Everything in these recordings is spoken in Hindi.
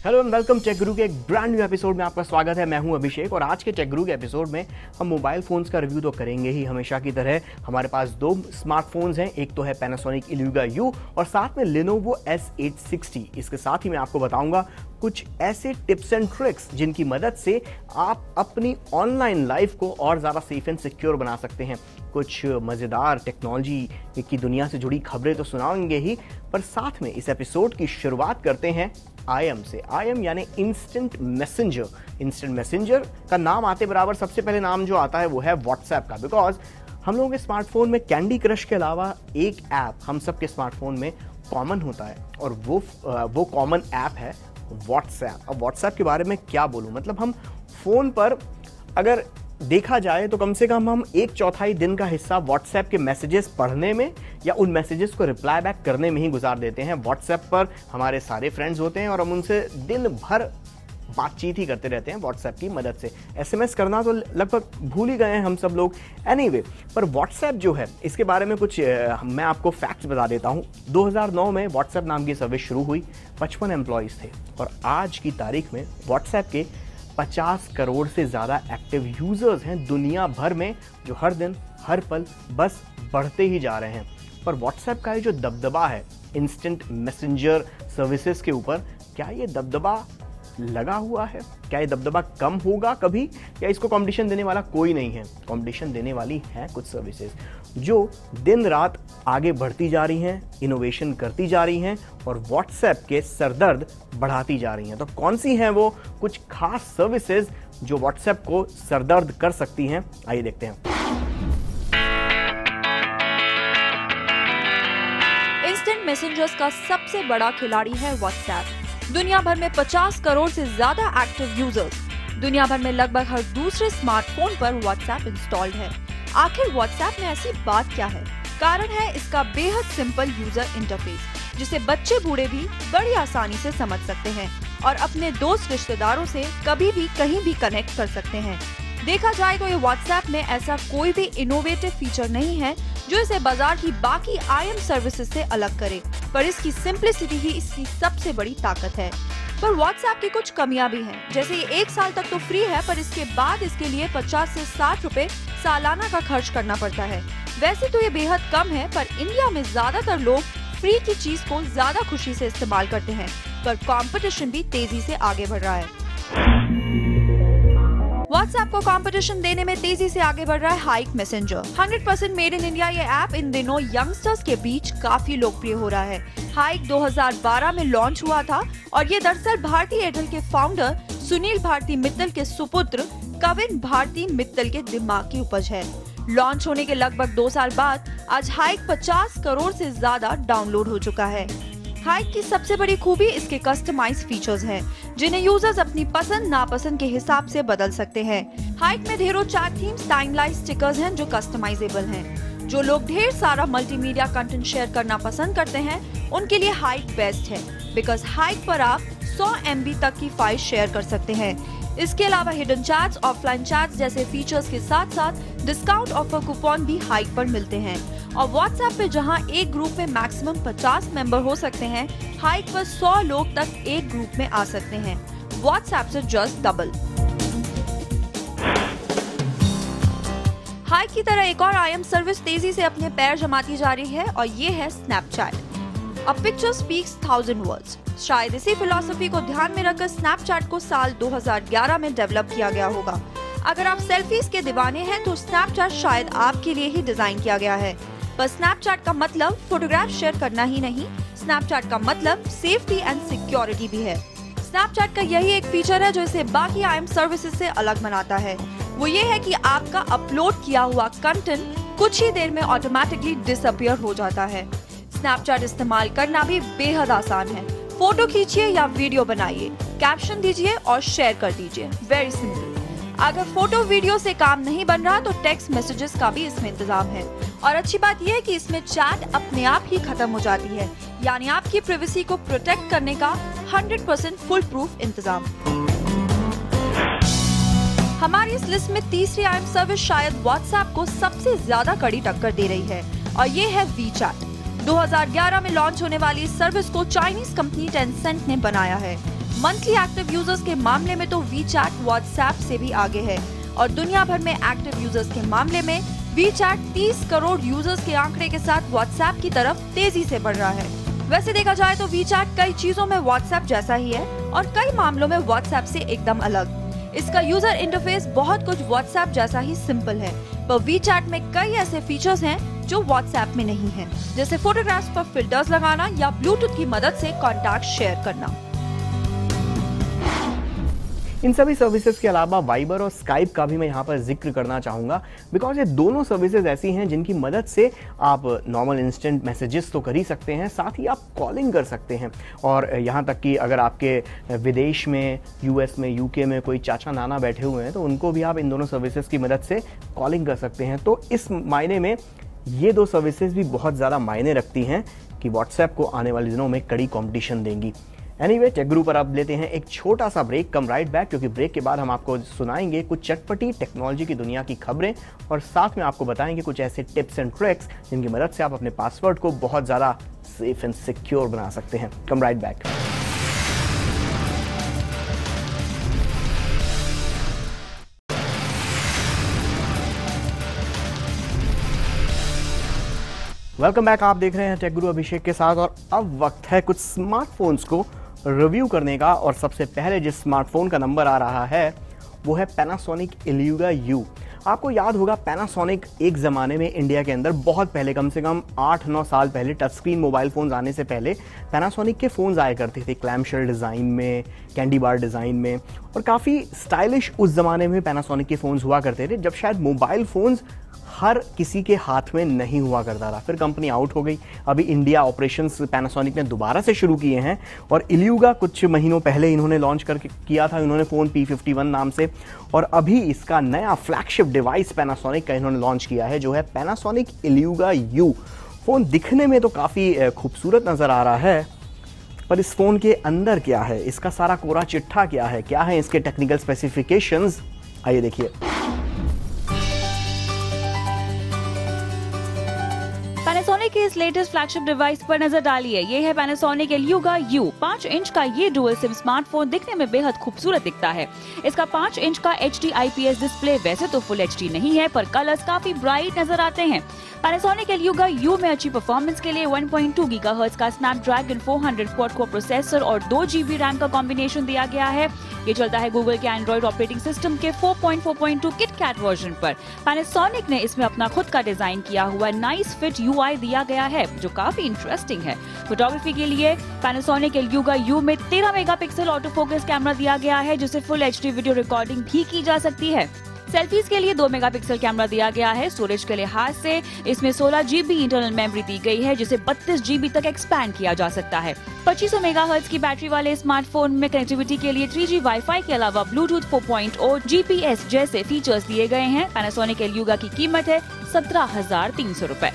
हेलो एंड वेलकम टेक गुरु के एक ब्रांड न्यू एपिसोड में आपका स्वागत है। मैं हूं अभिषेक और आज के टेक गुरु के एपिसोड में हम मोबाइल फोन्स का रिव्यू तो करेंगे ही हमेशा की तरह। हमारे पास दो स्मार्टफोन्स हैं, एक तो है Panasonic Eluga U और साथ में Lenovo S860। इसके साथ ही मैं आपको बताऊंगा कुछ ऐसे टिप्स एंड ट्रिक्स जिनकी मदद से आप अपनी ऑनलाइन लाइफ को और ज़्यादा सेफ एंड सिक्योर बना सकते हैं। कुछ मज़ेदार टेक्नोलॉजी की दुनिया से जुड़ी खबरें तो सुनाएंगे ही, पर साथ में इस एपिसोड की शुरुआत करते हैं IM से। IM यानी इंस्टेंट मैसेंजर। इंस्टेंट मैसेंजर का नाम आते बराबर सबसे पहले नाम जो आता है वो है व्हाट्सएप का, बिकॉज हम लोगों के स्मार्टफोन में कैंडी क्रश के अलावा एक ऐप हम सब के स्मार्टफोन में कॉमन होता है और वो कॉमन ऐप है व्हाट्सएप। अब व्हाट्सएप के बारे में क्या बोलूं, मतलब हम फोन पर अगर देखा जाए तो कम से कम हम 1/4 दिन का हिस्सा व्हाट्सएप के मैसेजेस पढ़ने में या उन मैसेजेस को रिप्लाई बैक करने में ही गुजार देते हैं। व्हाट्सएप पर हमारे सारे फ्रेंड्स होते हैं और हम उनसे दिन भर बातचीत ही करते रहते हैं व्हाट्सएप की मदद से। SMS करना तो लगभग भूल ही गए हैं हम सब लोग। एनीवे, पर व्हाट्सएप जो है इसके बारे में कुछ मैं आपको फैक्ट्स बता देता हूँ। 2009 में व्हाट्सएप नाम की सर्विस शुरू हुई, 55 एम्प्लॉयज़ थे और आज की तारीख में व्हाट्सएप के 50 करोड़ से ज़्यादा एक्टिव यूज़र्स हैं दुनिया भर में, जो हर दिन हर पल बस बढ़ते ही जा रहे हैं। पर व्हाट्सएप का ये जो दबदबा है इंस्टेंट मैसेंजर सर्विसेज के ऊपर, क्या ये दबदबा लगा हुआ है? क्या ये दबदबा कम होगा कभी, या इसको कंपटीशन देने वाला कोई नहीं है? कंपटीशन देने वाली हैं कुछ सर्विसेज जो दिन रात आगे बढ़ती जा रही हैं, इनोवेशन करती जा रही हैं और व्हाट्सएप के सरदर्द बढ़ाती जा रही हैं। तो कौन सी हैं वो कुछ खास सर्विसेज जो व्हाट्सएप को सरदर्द कर सकती हैं? आइए देखते हैं। इंस्टेंट मैसेंजर्स का सबसे बड़ा खिलाड़ी है व्हाट्सएप। दुनिया भर में 50 करोड़ से ज्यादा एक्टिव यूजर्स। दुनिया भर में लगभग हर दूसरे स्मार्टफोन पर व्हाट्सएप इंस्टॉल्ड है। आखिर व्हाट्सएप में ऐसी बात क्या है? कारण है इसका बेहद सिंपल यूजर इंटरफेस, जिसे बच्चे बूढ़े भी बड़ी आसानी से समझ सकते हैं और अपने दोस्त रिश्तेदारों से कभी भी कहीं भी कनेक्ट कर सकते हैं। देखा जाए तो ये व्हाट्सएप में ऐसा कोई भी इनोवेटिव फीचर नहीं है जो इसे बाजार की बाकी IM सर्विसेज से अलग करे, पर इसकी सिंप्लिसिटी ही इसकी सबसे बड़ी ताकत है। पर व्हाट्सएप की कुछ कमियां भी हैं, जैसे ये 1 साल तक तो फ्री है, पर इसके बाद इसके लिए 50 से 60 रुपए सालाना का खर्च करना पड़ता है। वैसे तो ये बेहद कम है, पर इंडिया में ज्यादातर लोग फ्री की चीज को ज्यादा खुशी से इस्तेमाल करते हैं, पर कंपटीशन भी तेजी से आगे बढ़ रहा है। व्हाट्सएप को कंपटीशन देने में तेजी से आगे बढ़ रहा है hike messenger. 100% made in India ये ऐप इन दिनों यंगस्टर्स के बीच काफी लोकप्रिय हो रहा है। हाइक 2012 में लॉन्च हुआ था और ये दरअसल भारती एयरटेल के फाउंडर सुनील भारती मित्तल के सुपुत्र कविन भारती मित्तल के दिमाग की उपज है। लॉन्च होने के लगभग 2 साल बाद आज हाइक 50 करोड़ से ज्यादा डाउनलोड हो चुका है। हाइक की सबसे बड़ी खूबी इसके कस्टमाइज फीचर्स हैं, जिन्हें यूजर्स अपनी पसंद नापसंद के हिसाब से बदल सकते हैं। हाइक में ढेरों चैट थीम्स, टाइमलाइन स्टिकर्स हैं जो कस्टमाइजेबल हैं। जो लोग ढेर सारा मल्टीमीडिया कंटेंट शेयर करना पसंद करते हैं, उनके लिए हाइक बेस्ट है, बिकॉज हाइक पर आप 100 MB तक की फाइल शेयर कर सकते हैं। इसके अलावा हिडन चैट्स, ऑफलाइन चैट्स जैसे फीचर्स के साथ साथ डिस्काउंट ऑफर कूपन भी हाइक पर मिलते हैं। और व्हाट्सएप पे जहां एक ग्रुप में मैक्सिमम 50 मेंबर हो सकते हैं, हाइक पर 100 लोग तक एक ग्रुप में आ सकते हैं। व्हाट्सएप से जस्ट डबल। हाइक की तरह एक और IM सर्विस तेजी से अपने पैर जमाती जा रही है और ये है Snapchat. A picture speaks 1000 words. शायद इसी फिलॉसफी को ध्यान में रखकर स्नैपचैट को साल 2011 में डेवलप किया गया होगा। अगर आप सेल्फीज के दीवाने हैं तो स्नैपचैट शायद आपके लिए ही डिजाइन किया गया है। पर स्नैपचैट का मतलब फोटोग्राफ शेयर करना ही नहीं, स्नैपचैट का मतलब सेफ्टी एंड सिक्योरिटी भी है। स्नैपचैट का यही एक फीचर है जो इसे बाकी IM सर्विसेज से अलग बनाता है। वो ये है कि आपका अपलोड किया हुआ कंटेंट कुछ ही देर में ऑटोमेटिकली डिसअपीयर हो जाता है। स्नैपचैट इस्तेमाल करना भी बेहद आसान है। फोटो खींचिए या वीडियो बनाइए, कैप्शन दीजिए और शेयर कर दीजिए। Very simple. अगर फोटो वीडियो से काम नहीं बन रहा तो टेक्स्ट मैसेजेस का भी इसमें इंतजाम है। और अच्छी बात यह है कि इसमें चैट अपने आप ही खत्म हो जाती है, यानी आपकी प्राइवेसी को प्रोटेक्ट करने का 100% फुल प्रूफ इंतजाम। हमारी इस लिस्ट में तीसरी IM सर्विस शायद व्हाट्सएप को सबसे ज्यादा कड़ी टक्कर दे रही है और ये है WeChat। 2011 में लॉन्च होने वाली इस सर्विस को चाइनीज कंपनी टेंसेंट ने बनाया है। मंथली एक्टिव यूजर्स के मामले में तो वीचैट व्हाट्सएप से भी आगे है और दुनिया भर में एक्टिव यूजर्स के मामले में वीचैट 30 करोड़ यूजर्स के आंकड़े के साथ व्हाट्सएप की तरफ तेजी से बढ़ रहा है। वैसे देखा जाए तो वीचैट कई चीजों में व्हाट्सएप जैसा ही है और कई मामलों में व्हाट्सएप से एकदम अलग। इसका यूजर इंटरफेस बहुत कुछ व्हाट्सएप जैसा ही सिंपल है, पर वीचैट में कई ऐसे फीचर्स हैं जो व्हाट्सएप में नहीं है, जैसे फोटोग्राफ्स पर फिल्टर्स लगाना या ब्लूटूथ की मदद से कॉन्टैक्ट शेयर करना। इन सभी सर्विसेज के अलावा वाइबर और स्काइप का भी मैं यहाँ पर जिक्र करना चाहूँगा, बिकॉज ये दोनों सर्विसेज ऐसी हैं जिनकी मदद से आप नॉर्मल इंस्टेंट मैसेजेस तो कर ही सकते हैं, साथ ही आप कॉलिंग कर सकते हैं। और यहाँ तक कि अगर आपके विदेश में, यूएस में, यूके में कोई चाचा नाना बैठे हुए हैं तो उनको भी आप इन दोनों सर्विसेज की मदद से कॉलिंग कर सकते हैं। तो इस मायने में ये दो सर्विसेज भी बहुत ज़्यादा मायने रखती हैं कि व्हाट्सएप को आने वाले दिनों में कड़ी कॉम्पिटिशन देंगी। एनीवे, टेक गुरु पर अब लेते हैं एक छोटा सा ब्रेक, कम राइट बैक, क्योंकि ब्रेक के बाद हम आपको सुनाएंगे कुछ चटपटी टेक्नोलॉजी की दुनिया की खबरें और साथ में आपको बताएंगे कुछ ऐसे टिप्स एंड ट्रिक्स जिनकी मदद से आप अपने पासवर्ड को बहुत ज़्यादा सेफ एंड सिक्योर बना सकते हैं। कम राइट बैक। Welcome back. आप देख रहे हैं टेक गुरु अभिषेक के साथ और अब वक्त है कुछ स्मार्टफोन्स को रिव्यू करने का। और सबसे पहले जिस स्मार्टफोन का नंबर आ रहा है वो है पैनासोनिक इल्यूगा यू। आपको याद होगा पैनासोनिक एक ज़माने में इंडिया के अंदर बहुत पहले, कम से कम 8-9 साल पहले, टच स्क्रीन मोबाइल फ़ोन्स आने से पहले पैनासोनिक के फ़ोन्स आया करते थे, क्लैमशेल डिज़ाइन में, कैंडी बार डिज़ाइन में, और काफ़ी स्टाइलिश उस ज़माने में पैनासोनिक के फ़ोन्स हुआ करते थे जब शायद मोबाइल फ़ोन्स हर किसी के हाथ में नहीं हुआ करता था। फिर कंपनी आउट हो गई। अभी इंडिया ऑपरेशंस पैनासोनिक ने दोबारा से शुरू किए हैं और इल्यूगा कुछ महीनों पहले इन्होंने लॉन्च करके किया था इन्होंने फ़ोन P51 नाम से, और अभी इसका नया फ्लैगशिप डिवाइस पैनासोनिक का इन्होंने लॉन्च किया है जो है पैनासोनिक इल्यूगा यू। फ़ोन दिखने में तो काफ़ी खूबसूरत नज़र आ रहा है, पर इस फ़ोन के अंदर क्या है, इसका सारा कोरा चिट्ठा क्या है इसके टेक्निकल स्पेसिफिकेशंस, आइए देखिए। पैनासोनिक के इस लेटेस्ट फ्लैगशिप डिवाइस पर नजर डालिए। ये है पैनासोनिक इल्यूगा यू। 5 इंच का ये डुअल सिम स्मार्टफोन दिखने में बेहद खूबसूरत दिखता है। इसका 5 इंच का HD IPS डिस्प्ले वैसे तो फुल HD नहीं है, पर कलर्स काफी ब्राइट नजर आते हैं। पैनासोनिक इल्यूगा यू में अच्छी परफॉर्मेंस के लिए 1.2 गीगाहर्ट्ज का स्नैपड्रैगन 400 क्वाड कोर प्रोसेसर और 2 GB रैम का कॉम्बिनेशन दिया गया है। ये चलता है गूगल के एंड्रॉइड ऑपरेटिंग सिस्टम के 4.4.2 किटकैट वर्जन पर। पैनासोनिक ने इसमें अपना खुद का डिजाइन किया हुआ नाइस फिट UI दिया गया है जो काफी इंटरेस्टिंग है। फोटोग्राफी के लिए पैनासोनिक इल्यूगा यू में 13 मेगापिक्सल ऑटो फोकस कैमरा दिया गया है जिससे फुल HD वीडियो रिकॉर्डिंग भी की जा सकती है। सेल्फीज के लिए 2 मेगापिक्सल कैमरा दिया गया है। स्टोरेज के लिहाज से इसमें 16 GB इंटरनल मेमोरी दी गई है जिसे 32 GB तक एक्सपैंड किया जा सकता है। 2500 मेगाहर्ट्ज की बैटरी वाले स्मार्टफोन में कनेक्टिविटी के लिए 3G वाईफाई के अलावा ब्लूटूथ 4.0 GPS जैसे फीचर्स दिए गए हैं। पैनासोनिक इल्यूगा की कीमत है 17,300 रुपए।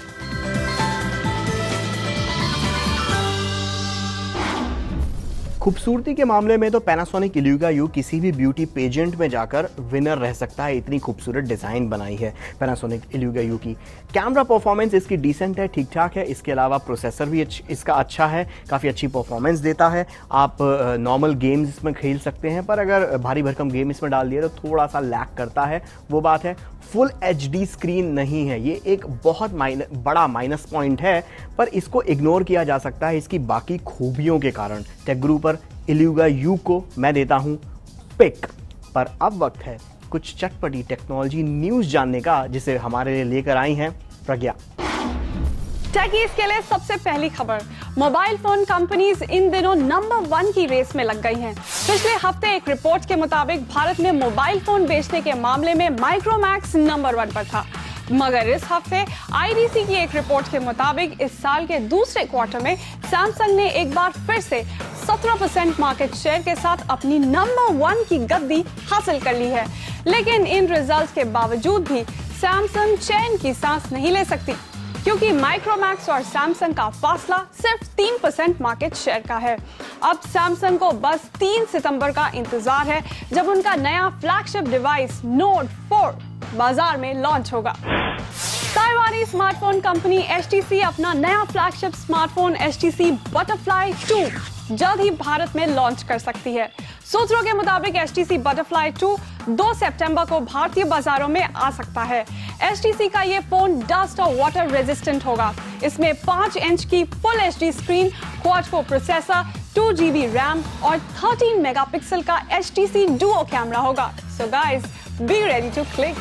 खूबसूरती के मामले में तो पैनासोनिक इल्यूगा यू किसी भी ब्यूटी पेजेंट में जाकर विनर रह सकता है, इतनी खूबसूरत डिज़ाइन बनाई है पैनासोनिक इल्यूगा यू की। कैमरा परफॉर्मेंस इसकी डिसेंट है, ठीक ठाक है। इसके अलावा प्रोसेसर भी इसका अच्छा है, काफ़ी अच्छी परफॉर्मेंस देता है। आप नॉर्मल गेम्स इसमें खेल सकते हैं, पर अगर भारी भरकम गेम इसमें डाल दिए तो थोड़ा सा लैग करता है, वो बात है। फुल HD स्क्रीन नहीं है, ये एक बहुत बड़ा माइनस पॉइंट है, पर इसको इग्नोर किया जा सकता है इसकी बाकी खूबियों के कारण। टेक गुरु पर इल्यूगा यू को मैं देता हूं पिक। पर अब वक्त है कुछ चटपटी टेक्नोलॉजी न्यूज़ जानने का, जिसे हमारे लिए लेकर आई हैं प्रज्ञा। टेकीज के लिए सबसे पहली खबर, मोबाइल फोन कंपनीज इन दिनों नंबर 1 की रेस में लग गई हैं। पिछले हफ्ते एक रिपोर्ट के मुताबिक भारत में मोबाइल फोन बेचने के मामले में माइक्रोमैक्स नंबर 1 पर था, मगर इस हफ्ते IDC की एक रिपोर्ट के मुताबिक इस साल के दूसरे क्वार्टर में सैमसंग ने एक बार फिर से 17% मार्केट शेयर के साथ अपनी नंबर 1 की गद्दी हासिल कर ली है। लेकिन इन रिजल्ट्स के बावजूद भी सैमसंग चैन की सांस नहीं ले सकती, क्योंकि माइक्रोमैक्स और सैमसंग का फासला सिर्फ 3% मार्केट शेयर का है। अब सैमसंग को बस 3 सितंबर का इंतजार है जब उनका नया फ्लैगशिप डिवाइस नोट 4 बाजार में लॉन्च होगा। ताइवानी स्मार्टफोन कंपनी HTC अपना नया फ्लैगशिप स्मार्टफोन HTC बटरफ्लाई 2 जल्द ही भारत में लॉन्च कर सकती है। सूत्रों के मुताबिक HTC Butterfly 2 2 सितंबर को भारतीय बाजारों में आ सकता है। HTC का ये फोन डस्ट और वाटर रेजिस्टेंट होगा। इसमें 5 इंच की full HD screen, quad core processor, 2 GB RAM और 13 मेगापिक्सल का HTC Duo कैमरा होगा। So guys, be ready to click।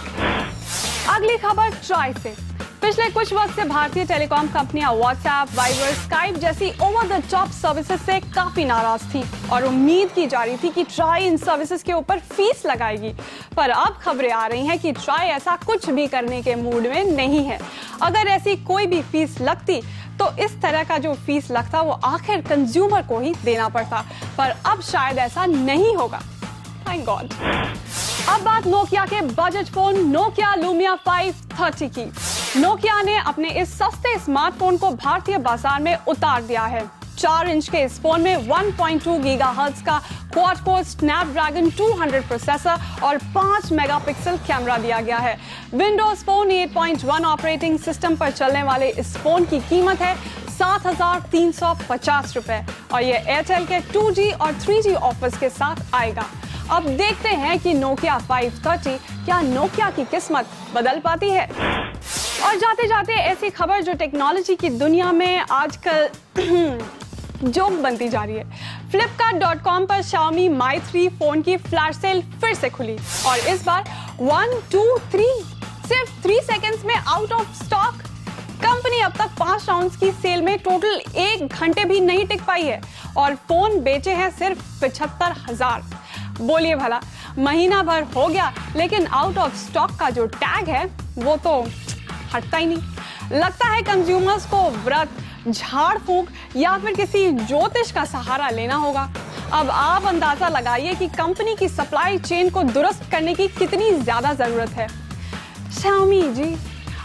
अगली खबर ट्राई से। पिछले कुछ वक्त से भारतीय टेलीकॉम कंपनियां व्हाट्सएप, वाइबर, स्काइप जैसी ओवर द टॉप सर्विसेज से काफी नाराज थी और उम्मीद की जा रही थी कि ट्राई इन सर्विसेज के ऊपर फीस लगाएगी। पर अब खबरें आ रही हैं कि ट्राई ऐसा कुछ भी करने के मूड में नहीं है। अगर ऐसी कोई भी फीस लगती तो इस तरह का जो फीस लगता वो आखिर कंज्यूमर को ही देना पड़ता, पर अब शायद ऐसा नहीं होगा। Thank God. अब बात नोकिया के बजट फोन नोकिया लुमिया 530 की। नोकिया ने अपने इस सस्ते स्मार्टफोन को भारतीय बाजार में उतार दिया है। 4 इंच के इस फोन में 1.2 गीगाहर्ट्ज का क्वाड कोर स्नैपड्रैगन 200 प्रोसेसर और 5 मेगापिक्सल कैमरा दिया गया है। विंडोज फोन 8.1 ऑपरेटिंग सिस्टम पर चलने वाले इस फोन की कीमत है 7,350 रुपए और ये एयरटेल के 2G और 3G ऑफर्स के साथ आएगा। अब देखते हैं कि नोकिया 530 क्या नोकिया की किस्मत बदल पाती है। और जाते जाते ऐसी खबर जो टेक्नोलॉजी की दुनिया में आजकल जोक बनती जा रही है। Flipkart.com पर Xiaomi Mi 3 फोन की फ्लैश सेल फिर से खुली और इस बार 1, 2, 3 सिर्फ 3 सेकंड्स में आउट ऑफ स्टॉक। कंपनी अब तक 5 राउंड्स की सेल में टोटल 1 घंटे भी नहीं टिक पाई है और फोन बेचे हैं सिर्फ 75,000। बोलिए भला, महीना भर हो गया लेकिन आउट ऑफ स्टॉक का जो टैग है वो तो हटता ही नहीं। लगता है कंज्यूमर्स को व्रत, झाड़ फूंक या फिर किसी ज्योतिष का सहारा लेना होगा। अब आप अंदाजा लगाइए कि कंपनी की सप्लाई चेन को दुरुस्त करने की कितनी ज्यादा जरूरत है। Xiaomi जी,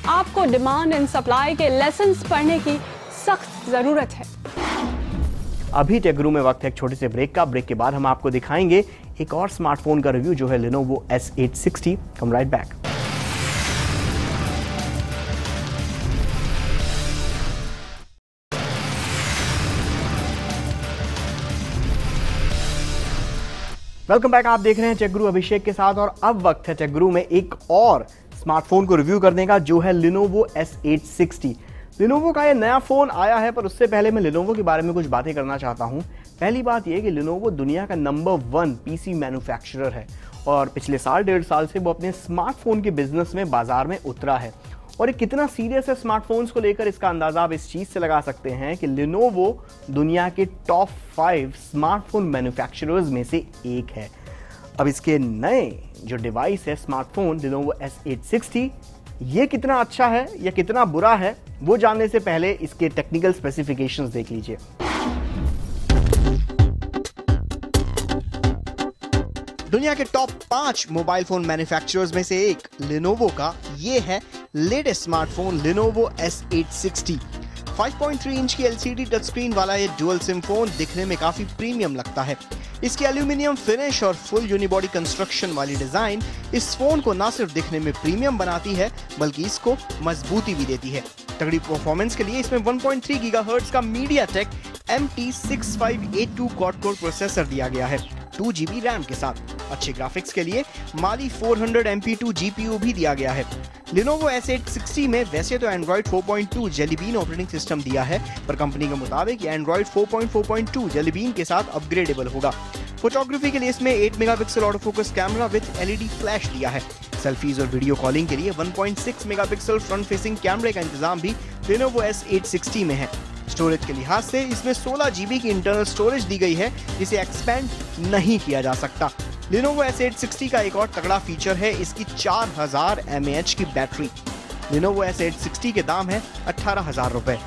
आपको डिमांड एंड सप्लाई के लेसन्स पढ़ने की सख्त जरूरत है। अभी टेकगुरु में वक्त है एक छोटे से ब्रेक का। ब्रेक के बाद हम आपको दिखाएंगे एक और स्मार्टफोन का रिव्यू जो है Lenovo S860। कम राइट बैक। Welcome back. आप देख रहे हैं टेकगुरु अभिषेक के साथ और अब वक्त है टेकगुरु में एक और स्मार्टफोन को रिव्यू करने का जो है Lenovo S860। Lenovo का ये नया फोन आया है, पर उससे पहले मैं Lenovo के बारे में कुछ बातें करना चाहता हूं। पहली बात यह कि Lenovo दुनिया का नंबर 1 पीसी मैन्युफैक्चरर है और पिछले साल 1.5 साल से वो अपने स्मार्टफोन के बिजनेस में बाजार में उतरा है। और ये कितना सीरियस है स्मार्टफोन्स को लेकर, इसका अंदाजा आप इस चीज से लगा सकते हैं कि Lenovo दुनिया के टॉप 5 स्मार्टफोन मैन्युफैक्चरर्स में से एक है। अब इसके नए जो डिवाइस है स्मार्टफोन Lenovo S860, ये कितना अच्छा है या कितना बुरा है वो जानने से पहले इसके टेक्निकल स्पेसिफिकेशंस देख लीजिए। दुनिया के टॉप 5 मोबाइल फोन मैन्युफैक्चरर्स में से एक Lenovo का ये है latest smartphone Lenovo S860। 5.3 inch की LCD टच स्क्रीन वाला ये डुअल सिम फोन दिखने में काफी प्रीमियम लगता है। इसकी एल्यूमिनियम फिनिश और फुल यूनिबॉडी कंस्ट्रक्शन वाली डिजाइन इस फोन को न सिर्फ दिखने में प्रीमियम बनाती है बल्कि इसको मजबूती भी देती है। तगड़ी परफॉर्मेंस के लिए इसमें 1.3 गीगाहर्ट्ज का MediaTek MT6582 quad core processor दिया गया है 2 GB रैम के साथ। अच्छे ग्राफिक्स के लिए Mali 400 MP2 GPU भी दिया गया है। Lenovo S860 में वैसे तो Android 4.2 Jelly Bean operating system दिया है, पर कंपनी के मुताबिक ये Android 4.4.2 Jelly Bean के साथ अपग्रेडेबल होगा। फोटोग्राफी के लिए इसमें 8 megapixel auto focus camera with LED flash दिया है। सेल्फीज और वीडियो कॉलिंग के लिए 1.6 मेगापिक्सल फ्रंट फेसिंग कैमरे का इंतजाम भी Lenovo S860 में है। स्टोरेज के लिहाज से इसमें 16 GB की इंटरनल स्टोरेज दी गई है जिसे एक्सपेंड नहीं किया जा सकता। Lenovo S860 का एक और तगड़ा फीचर है इसकी 4000 mAh की बैटरी। Lenovo S860 के दाम है 18,000 रुपए।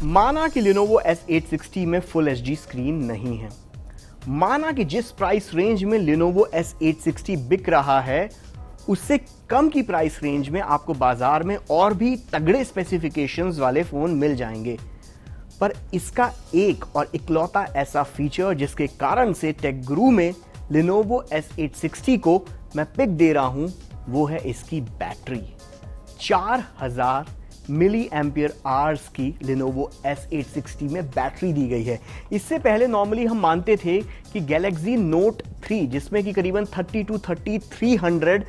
माना कि Lenovo S860 में फुल HD स्क्रीन नहीं है, माना कि जिस प्राइस रेंज में Lenovo S860 बिक रहा है उससे कम की प्राइस रेंज में आपको बाजार में और भी तगड़े स्पेसिफिकेशंस वाले फोन मिल जाएंगे, पर इसका एक और इकलौता ऐसा फीचर जिसके कारण से टेकगुरु में Lenovo S860 को मैं पिक दे रहा हूं वो है इसकी बैटरी। 4000 मिली एम्पियर आवर्स की Lenovo S860 में बैटरी दी गई है। इससे पहले नॉर्मली हम मानते थे कि Galaxy Note 3 जिसमें कि करीबन 30 to 3300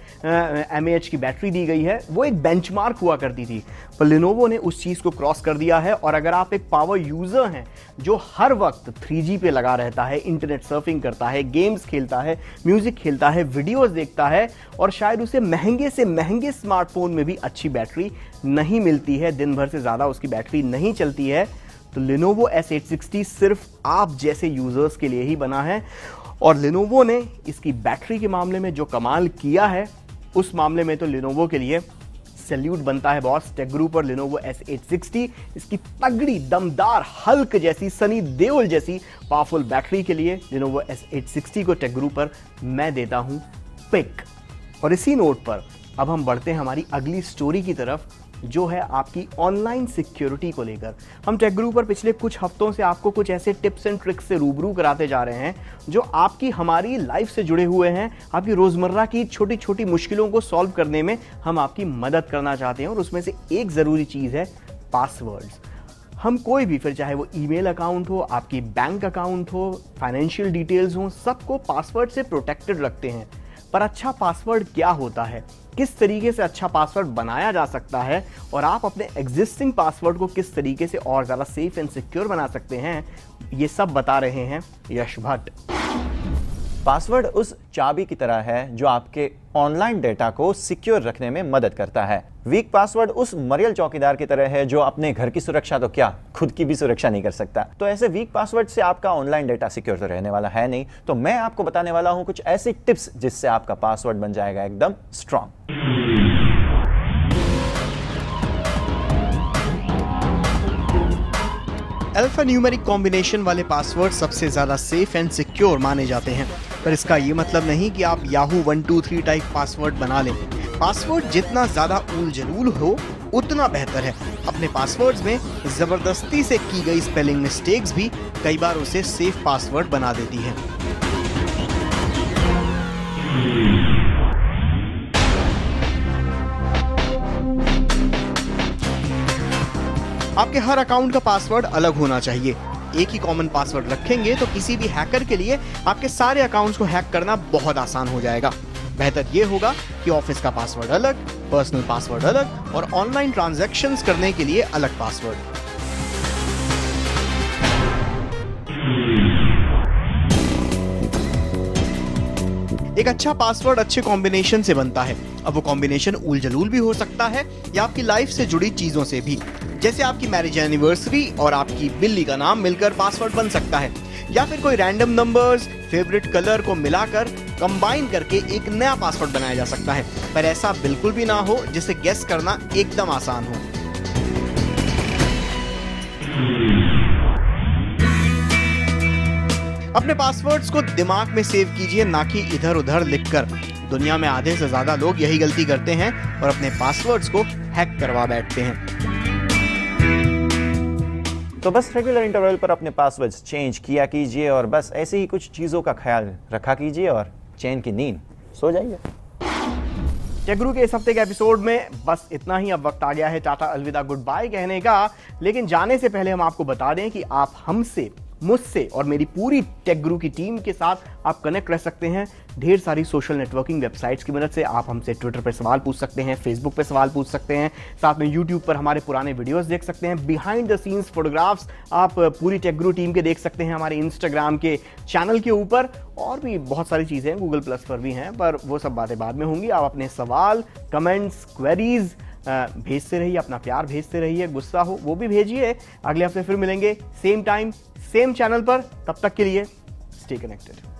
mAh की बैटरी दी गई है, वो एक बेंचमार्क हुआ करती थी, पर Lenovo ने उस चीज़ को क्रॉस कर दिया है। और अगर आप एक पावर यूज़र हैं जो हर वक्त 3G पे लगा रहता है, इंटरनेट सर्फिंग करता है, गेम्स खेलता है, म्यूज़िक खेलता है, वीडियोस देखता है, और शायद उसे महंगे से महंगे स्मार्टफोन में भी अच्छी बैटरी नहीं मिलती है, दिन भर से ज़्यादा उसकी बैटरी नहीं चलती है, तो Lenovo S860 सिर्फ आप जैसे यूज़र्स के लिए ही बना है। और Lenovo ने इसकी बैटरी के मामले में जो कमाल किया है, उस मामले में तो Lenovo के लिए सैल्यूट बनता है बॉस। टेक ग्रुप पर Lenovo S860 इसकी तगड़ी, दमदार, हल्क जैसी, सनी देओल जैसी पावरफुल बैटरी के लिए Lenovo S860 को टेक ग्रुप पर मैं देता हूं पिक। और इसी नोट पर अब हम बढ़ते हैं हमारी अगली स्टोरी की तरफ, जो है आपकी ऑनलाइन सिक्योरिटी को लेकर। हम टेक ग्रुप पर पिछले कुछ हफ्तों से आपको कुछ ऐसे टिप्स एंड ट्रिक्स से रूबरू कराते जा रहे हैं जो आपकी हमारी लाइफ से जुड़े हुए हैं। आपकी रोजमर्रा की छोटी छोटी मुश्किलों को सॉल्व करने में हम आपकी मदद करना चाहते हैं, और उसमें से एक ज़रूरी चीज़ है पासवर्ड्स। हम कोई भी, फिर चाहे वो ईमेल अकाउंट हो, आपकी बैंक अकाउंट हो, फाइनेंशियल डिटेल्स हो, सबको पासवर्ड से प्रोटेक्टेड रखते हैं। पर अच्छा पासवर्ड क्या होता है, किस तरीके से अच्छा पासवर्ड बनाया जा सकता है, और आप अपने एग्जिस्टिंग पासवर्ड को किस तरीके से और ज़्यादा सेफ एंड सिक्योर बना सकते हैं, ये सब बता रहे हैं यश भट्ट। पासवर्ड उस चाबी की तरह है जो आपके ऑनलाइन डेटा को सिक्योर रखने में मदद करता है। वीक पासवर्ड उस मरियल चौकीदार की तरह है जो अपने घर की सुरक्षा तो क्या, खुद की भी सुरक्षा नहीं कर सकता। तो ऐसे वीक पासवर्ड से आपका ऑनलाइन डेटा सिक्योर तो रहने वाला है नहीं। तो मैं आपको बताने वाला हूं कुछ ऐसी टिप्स जिससे आपका पासवर्ड बन जाएगा एकदम स्ट्रांग। अल्फा न्यूमेरिक कॉम्बिनेशन वाले पासवर्ड सबसे ज़्यादा सेफ एंड सिक्योर माने जाते हैं, पर इसका ये मतलब नहीं कि आप याहू 123 टाइप पासवर्ड बना लें। पासवर्ड जितना ज़्यादा ऊल जलूल हो उतना बेहतर है। अपने पासवर्ड्स में ज़बरदस्ती से की गई स्पेलिंग मिस्टेक्स भी कई बार उसे सेफ पासवर्ड बना देती हैं। आपके हर अकाउंट का पासवर्ड अलग होना चाहिए। एक ही कॉमन पासवर्ड रखेंगे तो किसी भी हैकर के लिए आपके सारे अकाउंट्स को हैक करना बहुत आसान हो जाएगा। बेहतर ये होगा कि ऑफिस का पासवर्ड अलग, पर्सनल पासवर्ड अलग, और ऑनलाइन ट्रांजैक्शंस करने के लिए अलग पासवर्ड। एक अच्छा पासवर्ड अच्छे कॉम्बिनेशन से बनता है। अब वो कॉम्बिनेशन उल जलूल भी हो सकता है या आपकी लाइफ से जुड़ी चीजों से भी, जैसे आपकी मैरिज एनिवर्सरी और आपकी बिल्ली का नाम मिलकर पासवर्ड बन सकता है, या फिर कोई रैंडम नंबर्स, फेवरेट कलर को मिलाकर कंबाइन करके एक नया पासवर्ड बनाया जा सकता है। पर ऐसा बिल्कुल भी ना हो जिसे गेस करना एकदम आसान हो। अपने पासवर्ड्स को दिमाग में सेव कीजिए, ना कि इधर उधर लिखकर। दुनिया में आधे से ज्यादा लोग यही गलती करते हैं और अपने पासवर्ड्स को हैक करवा बैठते हैं। तो बस रेगुलर इंटरवल पर अपने पासवर्ड्स चेंज किया कीजिए, और बस ऐसे ही कुछ चीज़ों का ख्याल रखा कीजिए, और चैन की नींद सो जाइए। टेक गुरु के इस हफ्ते के एपिसोड में बस इतना ही। अब वक्त आ गया है टाटा अलविदा गुड बाय कहने का, लेकिन जाने से पहले हम आपको बता दें कि आप हमसे, मुझसे और मेरी पूरी टेक गुरु की टीम के साथ आप कनेक्ट रह सकते हैं ढेर सारी सोशल नेटवर्किंग वेबसाइट्स की मदद से। आप हमसे ट्विटर पर सवाल पूछ सकते हैं, फेसबुक पर सवाल पूछ सकते हैं, साथ में यूट्यूब पर हमारे पुराने वीडियोस देख सकते हैं, बिहाइंड द सीन्स फोटोग्राफ्स आप पूरी टेक गुरु टीम के देख सकते हैं हमारे इंस्टाग्राम के चैनल के ऊपर, और भी बहुत सारी चीज़ें गूगल प्लस पर भी हैं, पर वो सब बातें बाद में होंगी। आप अपने सवाल, कमेंट्स, क्वेरीज भेजते रहिए, अपना प्यार भेजते रहिए, गुस्सा हो वो भी भेजिए। अगले हफ्ते फिर मिलेंगे सेम टाइम सेम चैनल पर, तब तक के लिए स्टे कनेक्टेड।